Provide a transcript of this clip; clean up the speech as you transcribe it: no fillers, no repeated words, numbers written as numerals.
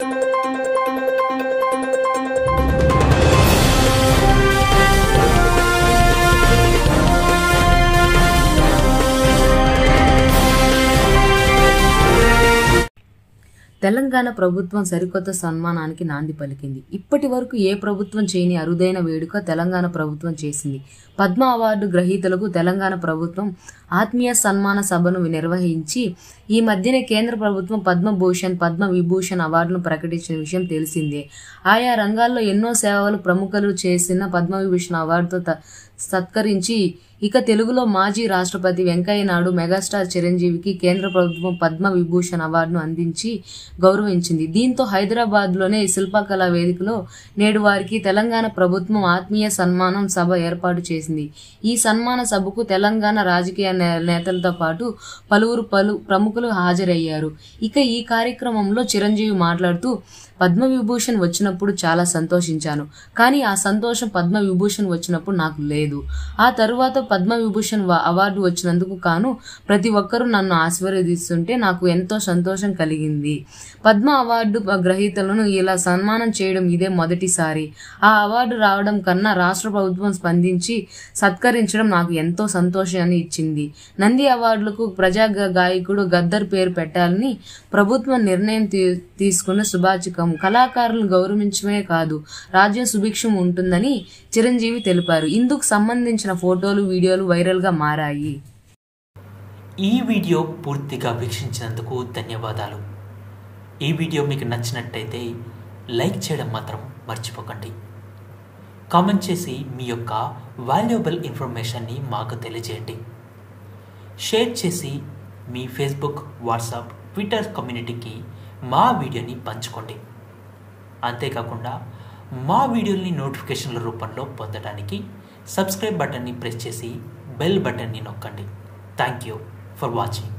తెలంగాణ ప్రభుత్వం సరికొత్త సన్మానానికి నాంది పలికింది. ఇప్పటి వరకు ఏ ప్రభుత్వం చేయని అరుదైన వేడుక తెలంగాణ ప్రభుత్వం చేసింది. పద్మ అవార్డు గ్రహీతలకు తెలంగాణ ప్రభుత్వం ఆత్మీయ సన్మాన సభను నిర్వహించి ఈ మధ్యనే కేంద్ర ప్రభుత్వం పద్మభూషణ్, పద్మ విభూషణ్ అవార్డును ప్రకటించిన విషయం తెలిసిందే. ఆయా రంగాల్లో ఎన్నో సేవలు ప్రముఖులు చేసిన పద్మవిభూషణ్ అవార్డుతో సత్కరించి ఇక తెలుగులో మాజీ రాష్ట్రపతి వెంకయ్య నాయుడు మెగాస్టార్ చిరంజీవికి కేంద్ర ప్రభుత్వం పద్మ విభూషణ్ అవార్డును అందించి గౌరవించింది. దీంతో హైదరాబాద్లోనే శిల్పకళా వేదికలో నేడు వారికి తెలంగాణ ప్రభుత్వం ఆత్మీయ సన్మానం సభ ఏర్పాటు చేసింది. ఈ సన్మాన సభకు తెలంగాణ రాజకీయ నేతలతో పాటు పలువురు ప్రముఖులు హాజరయ్యారు. ఇక ఈ కార్యక్రమంలో చిరంజీవి మాట్లాడుతూ, పద్మవిభూషణ్ వచ్చినప్పుడు చాలా సంతోషించాను, కానీ ఆ సంతోషం పద్మవిభూషణ్ వచ్చినప్పుడు నాకు లేదు. ఆ తరువాత పద్మవిభూషణ్ అవార్డు వచ్చినందుకు కాను ప్రతి ఒక్కరూ నన్ను ఆశీర్వదిస్తుంటే నాకు ఎంతో సంతోషం కలిగింది. పద్మ అవార్డు గ్రహీతలను ఇలా సన్మానం చేయడం ఇదే మొదటిసారి. ఆ అవార్డు రావడం కన్నా రాష్ట్ర ప్రభుత్వం స్పందించి సత్కరించడం నాకు ఎంతో సంతోషాన్ని ఇచ్చింది. నంది అవార్డులకు ప్రజా గాయకుడు గద్దర్ పేరు పెట్టాలని ప్రభుత్వం నిర్ణయం తీసుకున్న శుభాచికం. కళాకారులను గౌరవించడమే కాదు, రాజ్యం సుభిక్షం ఉంటుందని చిరంజీవి తెలిపారు. ఇందుకు సంబంధించిన ఫోటోలు, వీడియోలు వైరల్గా మారాయి. ఈ వీడియో పూర్తిగా వీక్షించినందుకు ధన్యవాదాలు. ఈ వీడియో మీకు నచ్చినట్టయితే లైక్ చేయడం మాత్రం మర్చిపోకండి. కామెంట్ చేసి మీ యొక్క వాల్యుబుల్ ఇన్ఫర్మేషన్ని మాకు తెలియజేయండి. షేర్ చేసి మీ ఫేస్బుక్, వాట్సాప్, ట్విట్టర్ కమ్యూనిటీకి మా వీడియోని పంచుకోండి. అంతేకాకుండా మా వీడియోని నోటిఫికేషన్ల రూపంలో పొందడానికి సబ్స్క్రైబ్ బటన్ని ప్రెస్ చేసి బెల్ బటన్ని నొక్కండి. Thank you for watching.